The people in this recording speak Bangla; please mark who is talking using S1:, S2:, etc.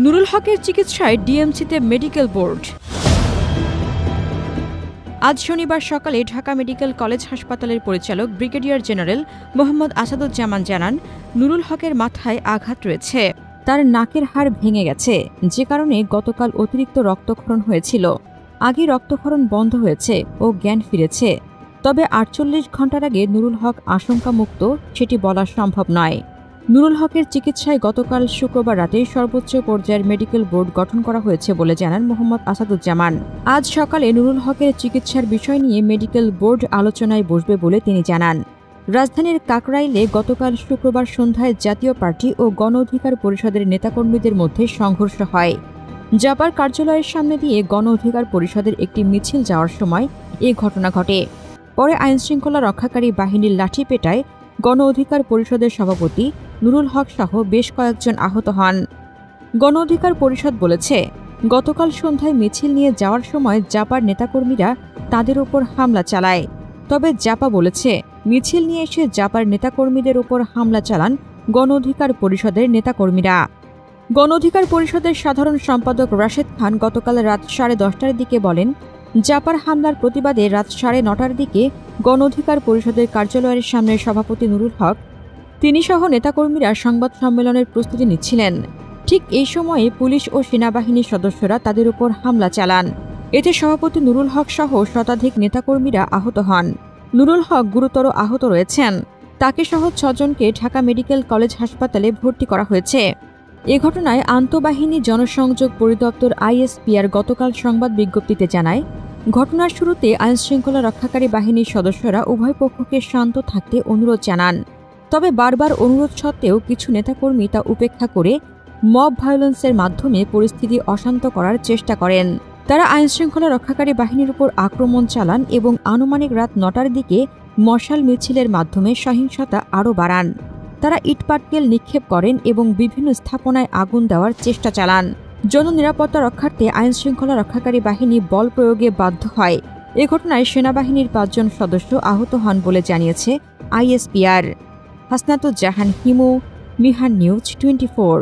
S1: নুরুল হকের চিকিৎসায় ডিএমসিতে মেডিকেল বোর্ড। আজ শনিবার সকালে ঢাকা মেডিকেল কলেজ হাসপাতালের পরিচালক ব্রিগেডিয়ার জেনারেল মোহাম্মদ আসাদুজ্জামান জানান, নুরুল হকের মাথায় আঘাত রয়েছে। তার নাকের হাড় ভেঙে গেছে, যে কারণে গতকাল অতিরিক্ত রক্তক্ষরণ হয়েছিল। আগে রক্তক্ষরণ বন্ধ হয়েছে ও জ্ঞান ফিরেছে। তবে ৪৮ ঘণ্টার আগে নুরুল হক আশঙ্কামুক্ত সেটি বলা সম্ভব নয়। নুরুল হকের চিকিৎসায় গতকাল শুক্রবার রাতে সর্বোচ্চ পর্যায়ের মেডিকেল বোর্ড গঠন করা হয়েছে বলে জানান মোহাম্মদ আসাদুজ্জামান। আজ সকালে নুরুল হকের চিকিৎসার বিষয় নিয়ে মেডিকেল বোর্ড আলোচনায় বসবে বলে তিনি জানান। রাজধানীর কাকরাইলে গতকাল শুক্রবার সন্ধ্যায় জাতীয় পার্টি ও গণ অধিকার পরিষদের নেতাকর্মীদের মধ্যে সংঘর্ষ হয়। জাপার কার্যালয়ের সামনে দিয়ে গণ অধিকার পরিষদের একটি মিছিল যাওয়ার সময় এ ঘটনা ঘটে। পরে আইনশৃঙ্খলা রক্ষাকারী বাহিনীর লাঠি পেটায় গণ অধিকার পরিষদের সভাপতি নুরুল হক সহ বেশ কয়েকজন আহত হন। গণ অধিকার পরিষদ বলেছে, গতকাল সন্ধ্যায় মিছিল নিয়ে যাওয়ার সময় জাপার নেতাকর্মীরা তাদের ওপর হামলা চালায়। তবে জাপা বলেছে, মিছিল নিয়ে এসে জাপার নেতাকর্মীদের ওপর হামলা চালান গণ অধিকার পরিষদের নেতাকর্মীরা। গণ অধিকার পরিষদের সাধারণ সম্পাদক রাশেদ খান গতকাল রাত 10:30টার দিকে বলেন, জাপার হামলার প্রতিবাদে রাত 9:30টার দিকে গণ অধিকার পরিষদের কার্যালয়ের সামনে সভাপতি নুরুল হক তিনি সহ নেতাকর্মীরা সংবাদ সম্মেলনের প্রস্তুতি নিচ্ছিলেন। ঠিক এই সময়ে পুলিশ ও সেনাবাহিনীর সদস্যরা তাদের উপর হামলা চালান। এতে সভাপতি নুরুল হক সহ শতাধিক নেতাকর্মীরা আহত হন। নুরুল হক গুরুতর আহত রয়েছেন। তাকে সহ 6 জনকে ঢাকা মেডিকেল কলেজ হাসপাতালে ভর্তি করা হয়েছে। এ ঘটনায় আন্তঃবাহিনী জনসংযোগ পরিদপ্তর আইএসপিআর গতকাল সংবাদ বিজ্ঞপ্তিতে জানায়, ঘটনার শুরুতে আইনশৃঙ্খলা রক্ষাকারী বাহিনীর সদস্যরা উভয় পক্ষকে শান্ত থাকতে অনুরোধ জানান। তবে বারবার অনুরোধ সত্ত্বেও কিছু নেতাকর্মী তা উপেক্ষা করে মব ভায়োলেন্সের মাধ্যমে পরিস্থিতি অশান্ত করার চেষ্টা করেন। তারা আইনশৃঙ্খলা রক্ষাকারী বাহিনীর উপর আক্রমণ চালান এবং আনুমানিক রাত 9টার দিকে মশাল মিছিলের মাধ্যমে সহিংসতা আরও বাড়ান। তারা ইটপাটকেল নিক্ষেপ করেন এবং বিভিন্ন স্থাপনায় আগুন দেওয়ার চেষ্টা চালান। জননিরাপত্তা রক্ষার্থে আইনশৃঙ্খলা রক্ষাকারী বাহিনী বল প্রয়োগে বাধ্য হয়। এ ঘটনায় সেনাবাহিনীর 5 জন সদস্য আহত হন বলে জানিয়েছে আইএসপিআর। হাসনাতুজ্জাহান হিমু, মিহান নিউজ 24।